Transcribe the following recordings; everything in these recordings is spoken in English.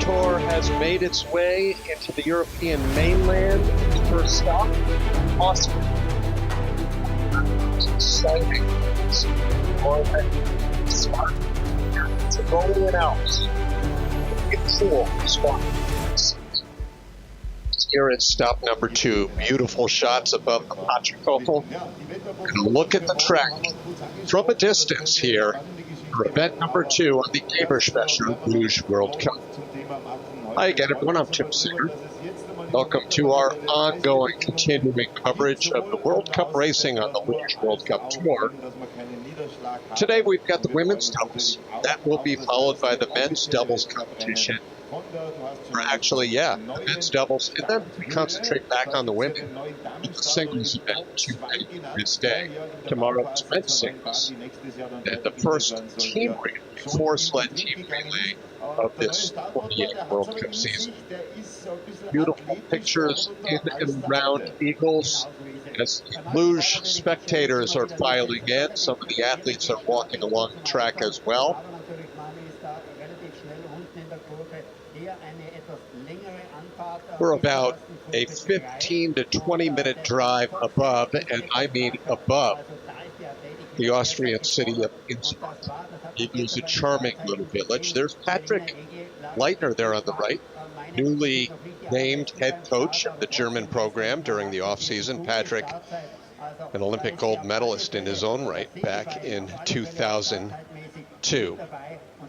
tour has made its way into the European mainland. First stop, Austria. It's exciting. It's smart. It's a Romanian Alps. It's cool. Smart. Here is stop number 2. Beautiful shots above the Patricoffel. And look at the track from a distance here for event number 2 on the EBERSPÄCHER Luge World Cup. Hi again, everyone. I'm Tim Singer. Welcome to our ongoing, continuing coverage of the World Cup racing on the Luge World Cup Tour. Today we've got the women's doubles. That will be followed by the men's doubles competition. Or actually, the men's doubles, and then we concentrate back on the women with the singles event today, this day. Tomorrow it's men's singles. And the first team relay, 4-sled team relay of this 48 World Cup season. Beautiful pictures in and around Eagles as Luge spectators are filing in. Some of the athletes are walking along the track as well. We're about a 15 to 20 minute drive above, and I mean above, the Austrian city of INNSBRUCK. It is a charming little village. There's Patrick Leitner there on the right, newly named head coach of the German program during the off-season. Patrick, an Olympic gold medalist in his own right back in 2002.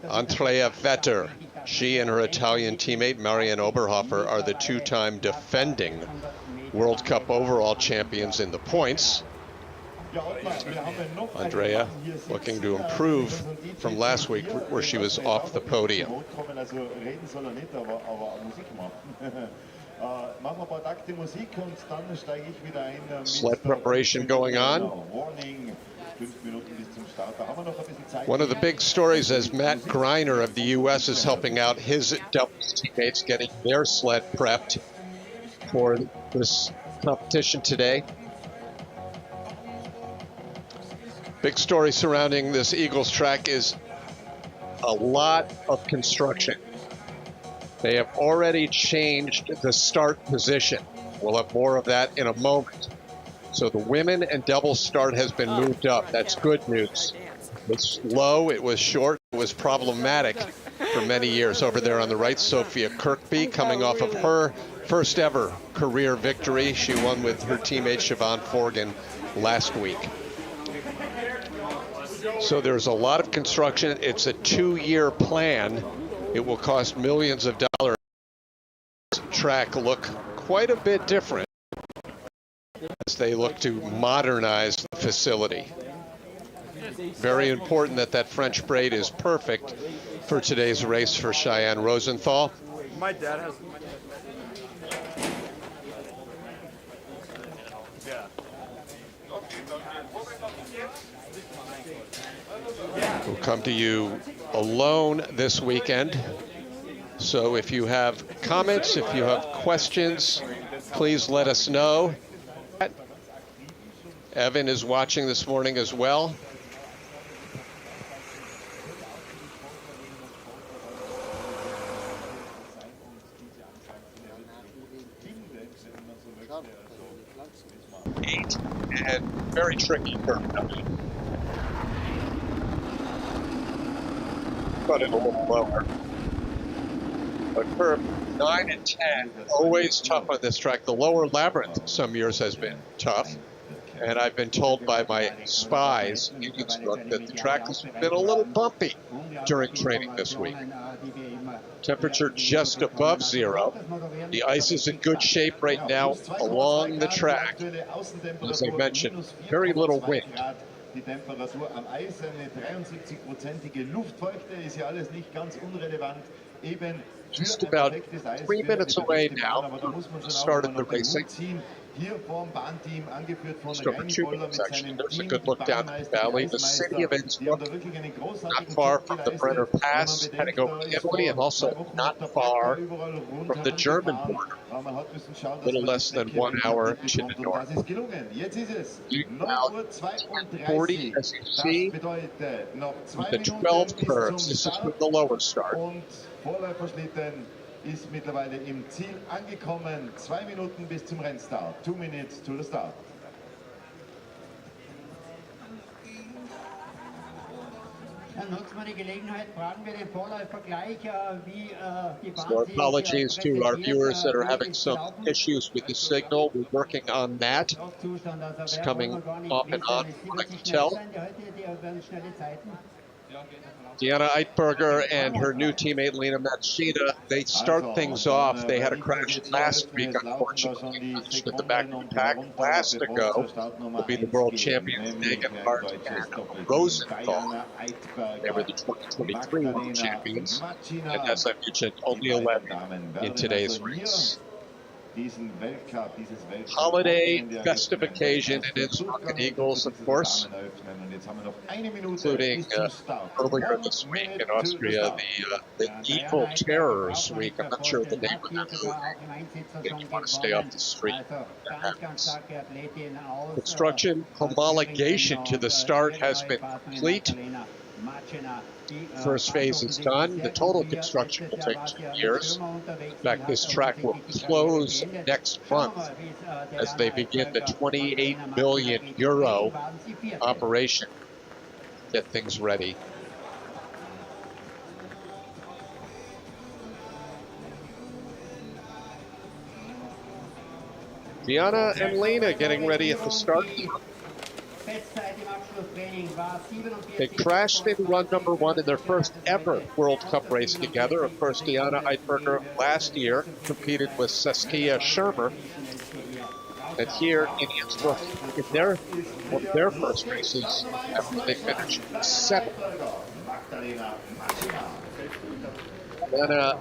Andrea Vetter, she and her Italian teammate Marianne Oberhofer are the two-time defending World Cup overall champions in the points. Andrea looking to improve from last week where she was off the podium. Sled preparation going on. One of the big stories is Matt Greiner of the U.S. is helping out his doubles teammates getting their sled prepped for this competition today. Big story surrounding this Eagles track is a lot of construction. They have already changed the start position. We'll have more of that in a moment. So the women and double start has been moved up. That's good news. It was low, it was short, it was problematic for many years. Over there on the right, Sophia Kirkby coming off of her first ever career victory. She won with her teammate Siobhan Forgan last week. So there's a lot of construction. It's a 2-year plan. It will cost millions of dollars. Track look quite a bit different as they look to modernize the facility. Very important that that French braid is perfect for today's race for Cheyenne Rosenthal. My dad has. We'll come to you alone this weekend. So if you have comments, if you have questions, please let us know. Evan is watching this morning as well. And very tricky curve coming. But it a little lower. But curve 9 and 10, always tough on this track. The lower labyrinth some years has been tough. And I've been told by my spies in INNSBRUCK that the track has been a little bumpy during training this week. Temperature just above 0. The ice is in good shape right now along the track. As I mentioned, very little wind. Die Temperatur am Eis, eine 73%ige Luftfeuchte, ist ja alles nicht ganz unrelevant. Eben just about 3 minutes away now from the start of the racing. Just over 2 minutes, actually. There's a good look down the valley. The city of INNSBRUCK, not far from the Brenner Pass, heading over to Italy, and also not far from the German border. A little less than 1 hour to the north. About 40, as you see, with the 12 curves. This is with the lower start. ist mittlerweile im Ziel angekommen. 2 Minuten bis zum Rennstart. 2 minutes to the start. Dann nutzen wir die Gelegenheit, fragen wir den Vorläufer gleich, wie die Bahn So apologies to our viewers that are having some issues with the signal. We're working on that. It's coming off and on, I can tell. Diana Eitberger and her new teammate Lena Matsushita, they start things off. They had a crash last week, unfortunately, finished at the back of the pack. Last to go will be the world champions Megan Hart and Rosenthal. They were the 2023 world champions, and as I mentioned, only 11 in today's race. Holiday, festive occasion in INNSBRUCK and Eagles, of course, including earlier this week in Austria, the Evil Terrors Week. I'm not sure the name of that movie. If you want to stay off the street, that happens. Construction homologation to the start has been complete. First phase is done. The total construction will take 2 years. In fact, this track will close next month as they begin the 28 million euro operation. Get things ready. Diana and Lena getting ready at the start. They crashed in run number 1 in their first ever World Cup race together. Of course, Diana Eitberger last year competed with Saskia Schirmer. And here in INNSBRUCK, in one of their first races, after they finished 7th. Diana,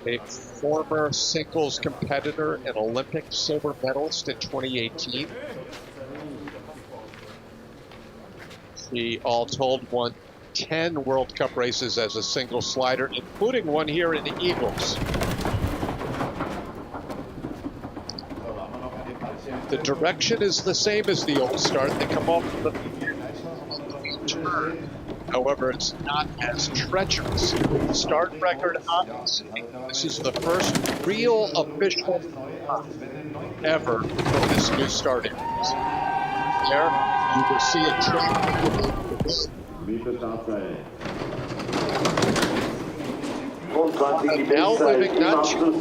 a former singles competitor and Olympic silver medalist in 2018. She, all told, won 10 World Cup races as a single slider, including one here in the Eagles. The direction is the same as the old start. They come off the turn. However, it's not as treacherous. Start record, obviously. This is the first real official ever for this new starting race. There, you will see a track. Now living not too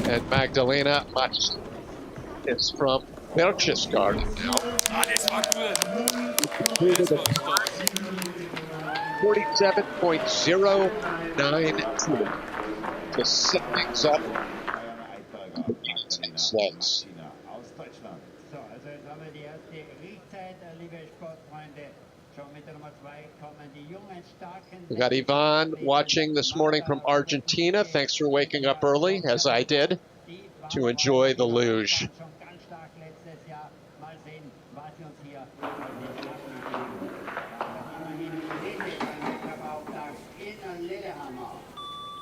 and Magdalena Matsch is from Berchtesgaden now. 47.092 to set things up. Slots. We got Ivan watching this morning from Argentina. Thanks for waking up early, as I did, to enjoy the luge.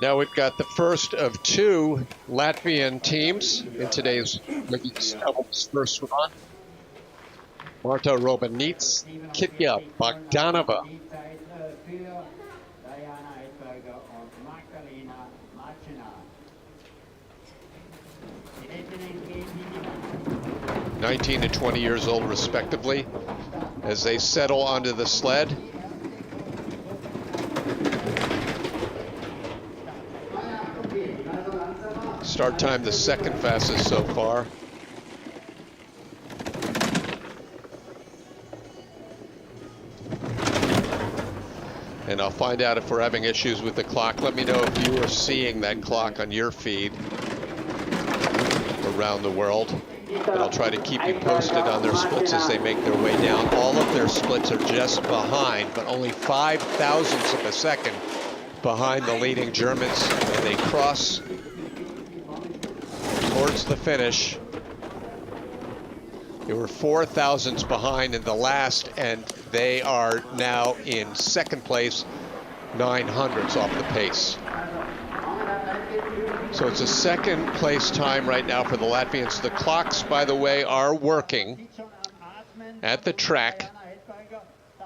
Now we've got the first of 2 Latvian teams in today's doubles first run. Marta Robanits, Kitja Bogdanova. (19 and 20 years old, respectively, as they settle onto the sled. Start time the second fastest so far. And I'll find out if we're having issues with the clock. Let me know if you are seeing that clock on your feed around the world. And I'll try to keep you posted on their splits as they make their way down. All of their splits are just behind, but only 5 thousandths of a second behind the leading Germans. And they cross towards the finish. They were 4 thousandths behind in the last, and they are now in second place, 9 hundredths off the pace. So it's a second place time right now for the Latvians. The clocks, by the way, are working at the track,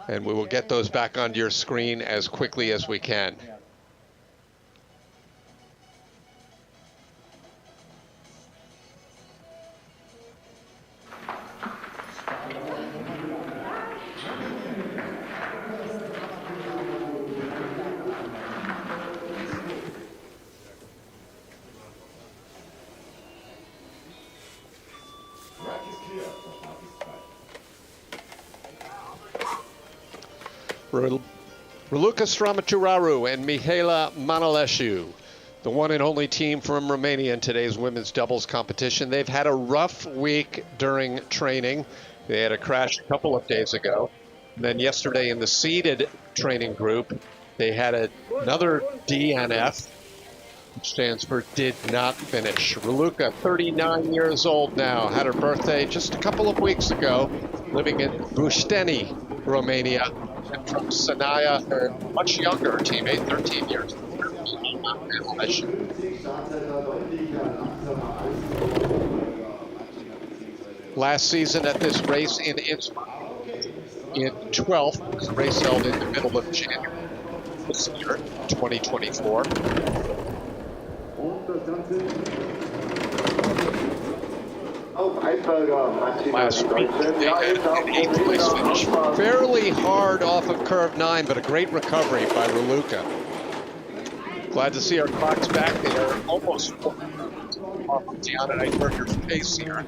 and we will get those back onto your screen as quickly as we can. Raluca Stramaturau and Mihaela Manolescu, the one and only team from Romania in today's women's doubles competition. They've had a rough week during training. They had a crash a couple of days ago. And then yesterday in the seeded training group, they had another DNF, which stands for did not finish. Raluca, 39 years old now, had her birthday just a couple of weeks ago, living in Busteni, Romania. And from Sanaya, her much younger teammate, 13 years. Last season at this race in INNSBRUCK, in 12th, was a race held in the middle of January this year, 2024. Last week, they had an 8th place finish. Fairly hard off of curve 9, but a great recovery by Raluca. Glad to see our clocks back. They are almost off of Diana Eichberger's pace here.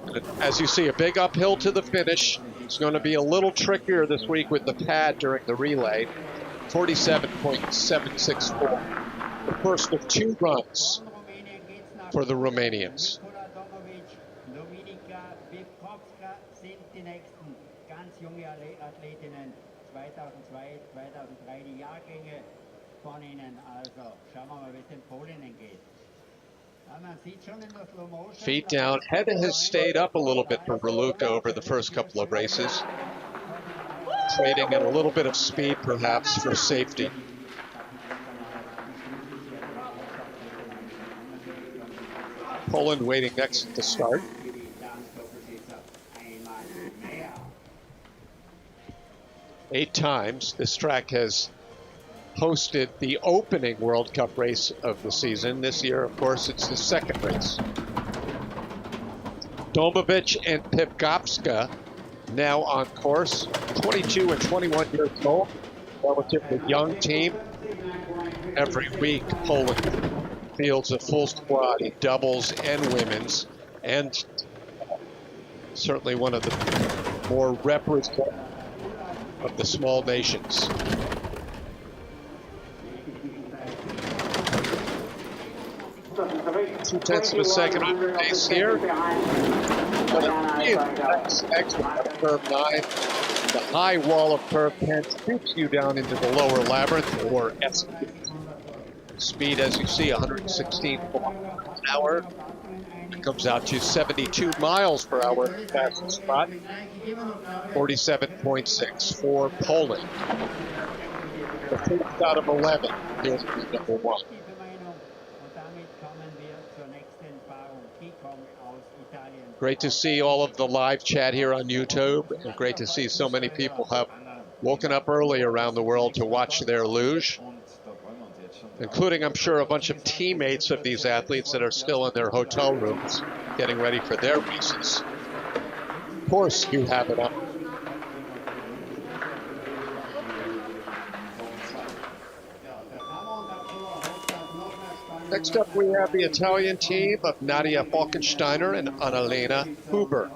And as you see, a big uphill to the finish. It's going to be a little trickier this week with the pad during the relay. 47.764. The first of 2 runs for the Romanians. Feet down. Head has stayed up a little bit for Raluca over the first couple of races. Trading in a little bit of speed, perhaps, for safety. Poland waiting next to start. Eight times this track has hosted the opening World Cup race of the season. This year, of course, it's the second race. Domovic and Pivgopska now on course. 22 and 21 years old, relatively young team. Every week, Poland fields a full squad in doubles and women's, and certainly one of the more representative of the small nations. Two-tenths of a second on the pace here. But excellent curve 9. The high wall of curve 10 shoots you down into the lower labyrinth, or S. Speed, as you see, 116 miles an hour. It comes out to 72 miles per hour in the fastest spot. 47.6 for Poland. The first out of 11. Here's number 1. Great to see all of the live chat here on YouTube, and great to see so many people have woken up early around the world to watch their luge, including, I'm sure, a bunch of teammates of these athletes that are still in their hotel rooms getting ready for their races. Of course, you have it up. Next up, we have the Italian team of Nadia Falkensteiner and Annalena Huber.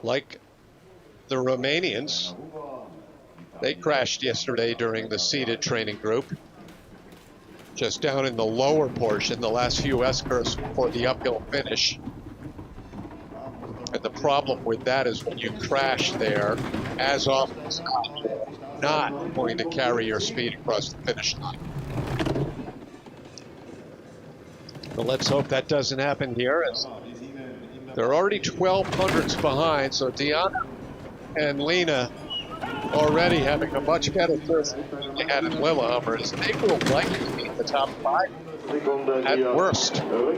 Like the Romanians, they crashed yesterday during the seated training group. Just down in the lower portion, the last few S-curves before the uphill finish. And the problem with that is when you crash there, as often as not, you're not going to carry your speed across the finish line. But let's hope that doesn't happen here, as they're already 12 hundredths behind, so Diana and Lena already having a much better first than they had in Lillehammer, as they will likely be in the top 5 at worst. No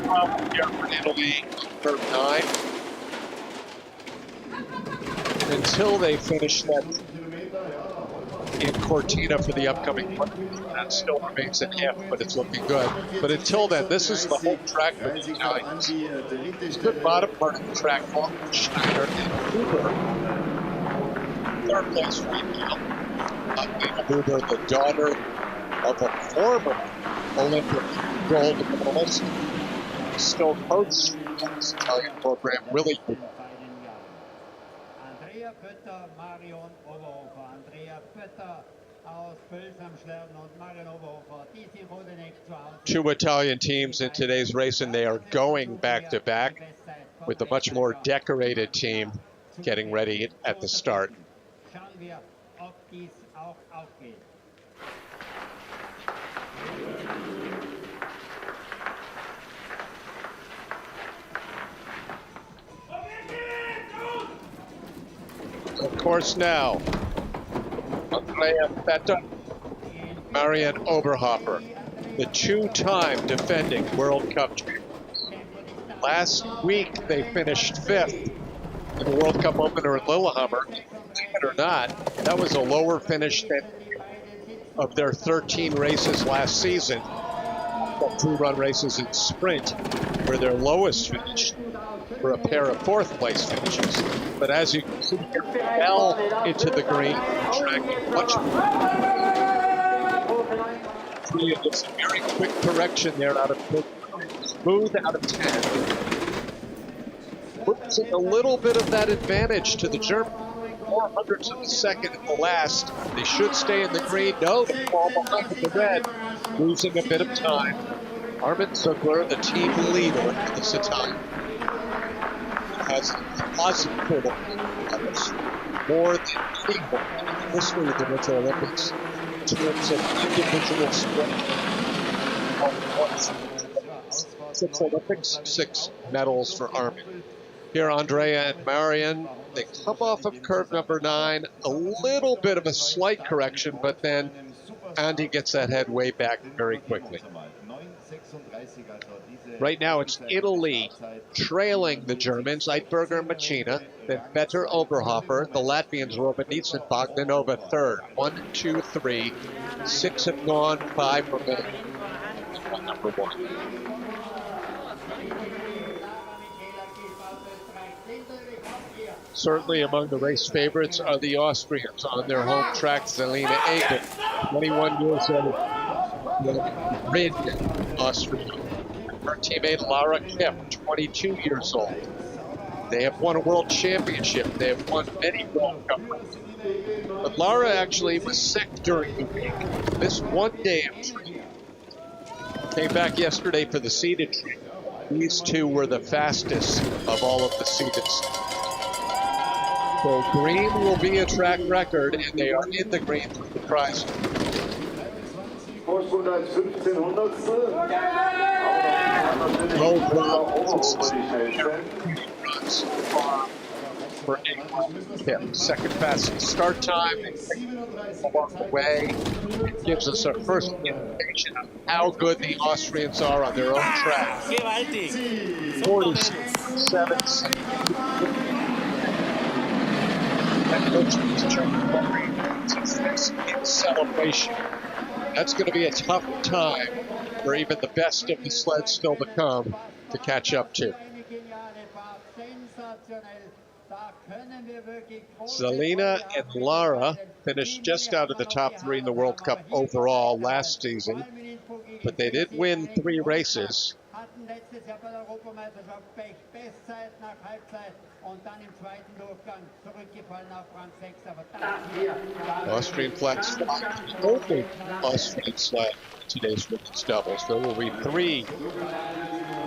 problem here for Italy, third 9. Until they finish that in Cortina for the upcoming one. That still remains an F, but it's looking good. But until then, this is the home track for the Italians. The bottom part of the track, Schneider and Huber. Third place right now. Huber, the daughter of a former Olympic gold medalist, still coached this Italian program, Willie Huber. Andrea Pötter, Marion Oberhofer. Andrea Pötter aus Pölz am Schlerden und Marion Oberhofer. Die sind vor den nächsten zu Hause. 2 Italian teams in today's race, and they are going back-to-back with a much more decorated team getting ready at the start. Schauen wir, ob dies auch aufgeht. Of course now, Andrea Pötter, Marion Oberhofer, the 2-time defending World Cup champions. Last week they finished 5th in the World Cup opener in Lillehammer. Believe it or not, that was a lower finish than of their 13 races last season. The 2-run races in sprint, where their lowest finished for a pair of 4th place finishes. But as you can see, they fell into the green, tracking much more. It's a very quick correction there out of smooth out of 10. Puts a little bit of that advantage to the German. 400ths of a second at the last. They should stay in the green. No, they fall behind in the red, losing a bit of time. Armin Zuckler, the team leader in this Italian, has a positive total more than anyone in the history of the Winter Olympics in terms of individual sprint. 6 Olympics, 6 medals for Armin. Here, Andrea and Marion, they come off of curve number 9, a little bit of a slight correction, but then Andy gets that head way back very quickly. Right now it's Italy trailing the Germans, Eidberger and Machina, then Vetter Oberhofer, the Latvians Romanica and Bogdanova third. 1, 2, 3, 6 have gone, 5 remain. Number 1. Certainly among the race favorites are the Austrians on their home track. Zelina Aiken, 21 years old, Rid, Austria. Her teammate Lara Kemp, 22 years old. They have won a world championship. They have won many World Cup races. But Lara actually was sick during the week. Missed 1 day of training. Came back yesterday for the seeded training. These 2 were the fastest of all of the seeded. So green will be a track record, and they are in the green for the prize. For England. Second fastest start time. Along the way, it gives us our first indication of how good the Austrians are on their own track. 47 in celebration. That's going to be a tough time for even the best of the sleds still to come to catch up to. Zelina and Lara finished just out of the top 3 in the World Cup overall last season, but they did win 3 races. Austrian flags only Austrian sled in today's women's doubles. There will be 3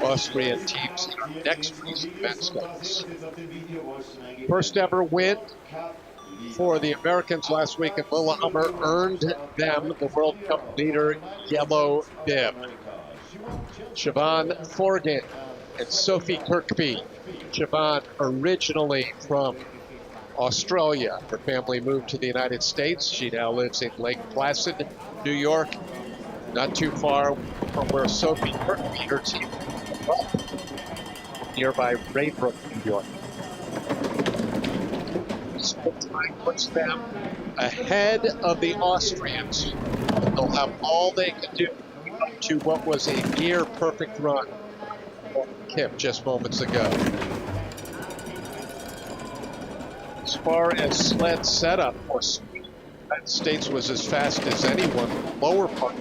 Austrian teams in our next race in men's doubles. First ever win for the Americans last week in Lillehammer earned them the World Cup leader yellow bib. Siobhan Forden and Sophie Kirkby. Siobhan originally from Australia. Her family moved to the United States. She now lives in Lake Placid, New York, not too far from where Sophie Curtin beat her team, nearby Raybrook, New York. Split time puts them ahead of the Austrians. They'll have all they can do to what was a near perfect run for Kip just moments ago. As far as sled setup for speed, the United States was as fast as anyone lower part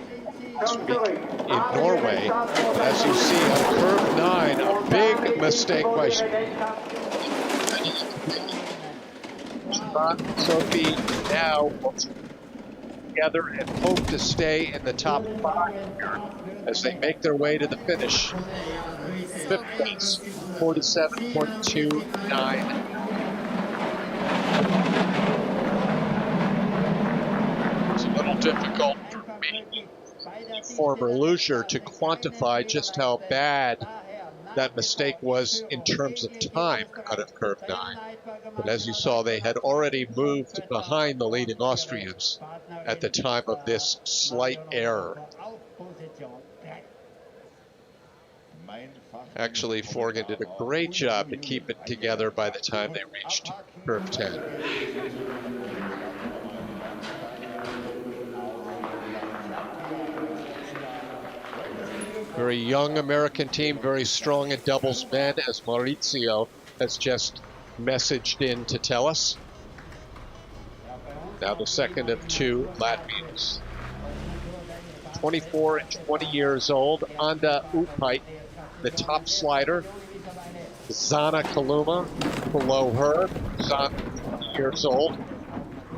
this week in Norway. But as you see on curve 9, a big mistake by Sophie now together and hope to stay in the top 5 here as they make their way to the finish. 5th place, 47.29. It's a little difficult for me, former Luge, to quantify just how bad that mistake was in terms of time out of curve 9. But as you saw, they had already moved behind the leading Austrians at the time of this slight error. Actually, Forgan did a great job to keep it together by the time they reached curve 10. Very young American team, very strong in doubles men, as Maurizio has just messaged in to tell us. Now the second of 2 Latvians. 24 and 20 years old, Anda Upait, the top slider. Zana Kaluma below her, Zana 20 years old.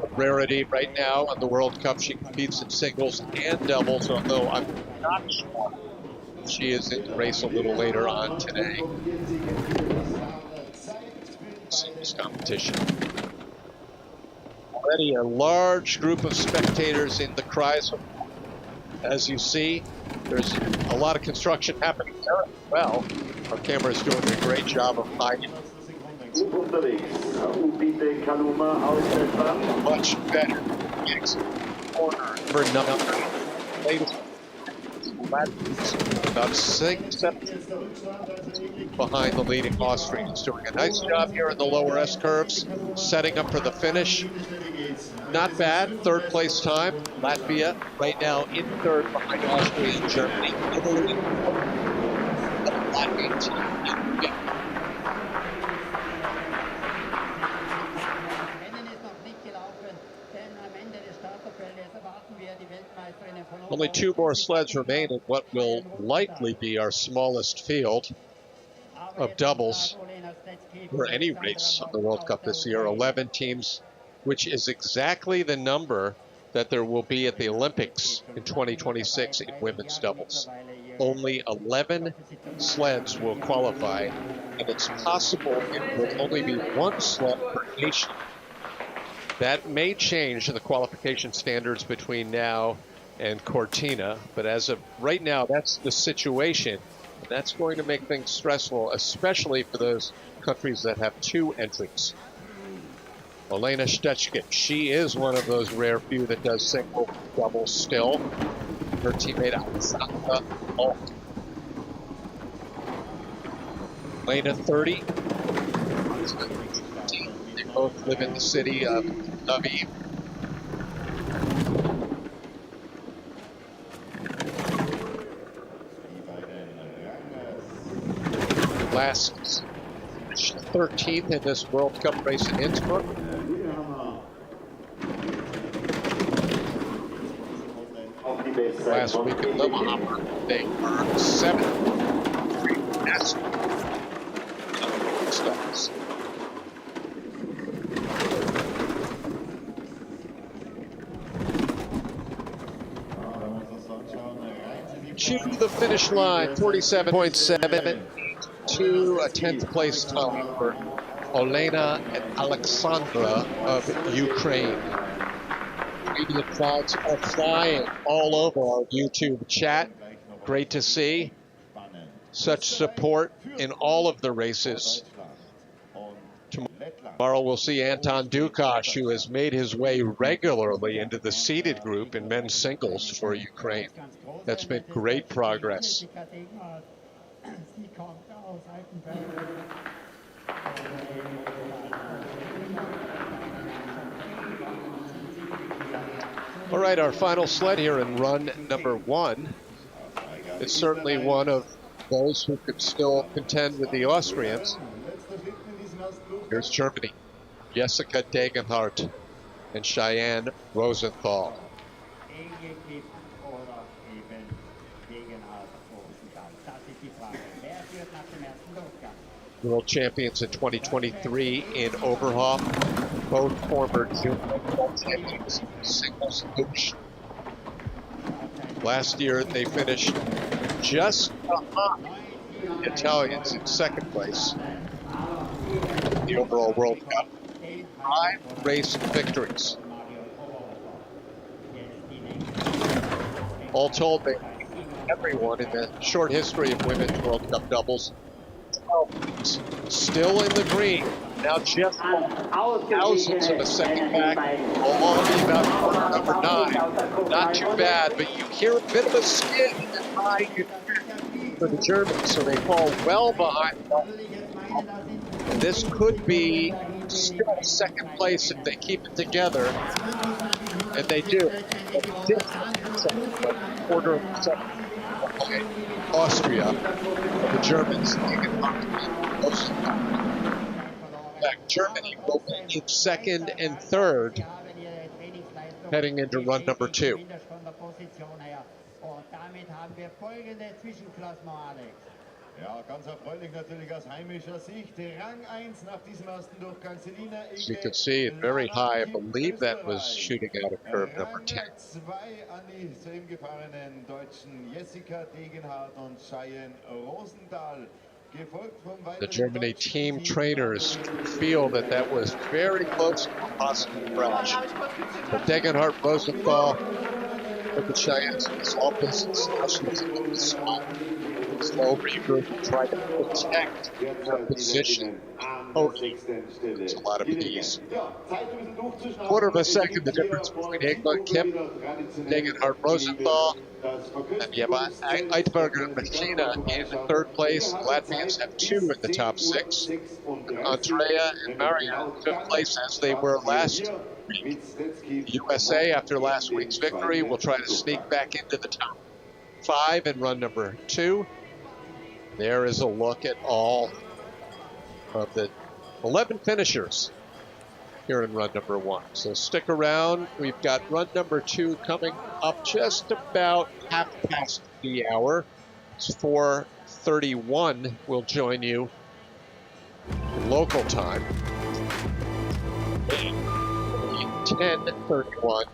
A rarity right now on the World Cup. She competes in singles and doubles, although I'm not sure she is in the race a little later on today. Singles competition. Already a large group of spectators in the Kreis. As you see, there's a lot of construction happening there as well. Our camera is doing a great job of hiding. Much better. Corner for number. Latest. About 6-7 behind the leading Austrians. Doing a nice job here in the lower S curves, setting up for the finish. Not bad, 3rd place time. Latvia right now in 3rd behind Austria and Germany. Italy, the Latvian team in 5th. Only 2 more sleds remain in what will likely be our smallest field of doubles for any race on the World Cup this year. 11 teams, which is exactly the number that there will be at the Olympics in 2026 in women's doubles. Only 11 sleds will qualify, and it's possible it will only be 1 sled per nation. That may change the qualification standards between now and Cortina, but as of right now, that's the situation. That's going to make things stressful, especially for those countries that have 2 entries. Olena Stechkin, she is one of those rare few that does single double still. Her teammate Alexandra Alt. Olena 30. They both live in the city of Lviv. Last 13th in this World Cup race in Innsbruck. Last week in Lillehammer, they earned 7th. That's stars. To the finish line, 47.7. To a 10th place time for Olena and Alexandra of Ukraine. Media clouds are flying all over our YouTube chat. Great to see such support in all of the races. Tomorrow we'll see Anton Dukash, who has made his way regularly into the seeded group in men's singles for Ukraine. That's been great progress. All right, our final sled here in run number 1. It's certainly one of those who could still contend with the Austrians. Here's Germany, Jessica Degenhardt and Cheyenne Rosenthal. World champions in 2023 in Oberhof, both former junior world champions in singles Luge. Last year they finished just behind the Italians in second place in the overall World Cup. 5 race victories. All told, they beat everyone in the short history of women's World Cup doubles. Still in the green. Now just thousands of a second back. Along about number 9. Not too bad, but you hear a bit of a skid and high for the Germans, so they fall well behind them. This could be still second place if they keep it together, and they do. Quarter of a second. Okay. Austria, the Germans, in fact, Germany will be in second and third heading into run number 2. Ja, ganz erfreulich natürlich aus heimischer Sicht. Rang 1 nach diesem ersten Durchgang. As you can see, it's very high. I believe that was shooting out of curve number 10. Rang 2 an die soeben gefahrenen Deutschen Jessica Degenhardt und Cheyenne Rosenthal. The Germany team trainers feel that that was very close to a possible crash. But Degenhardt Rosenthal with the Cheyennes in this all business slow regroup and try to protect their position. It's a lot of ease. Quarter of a second, the difference between Hegel and Kip, Degenhardt Rosenthal, and Eidberger and Machina in third place. Latvians have 2 in the top 6. Andrea and Marian in 5th place as they were last week. The USA, after last week's victory, will try to sneak back into the top 5 in run number 2. There is a look at all of the 11 finishers here in run number 1. So stick around. We've got run number 2 coming up just about half past the hour. It's 4:31. We'll join you in local time. 10:31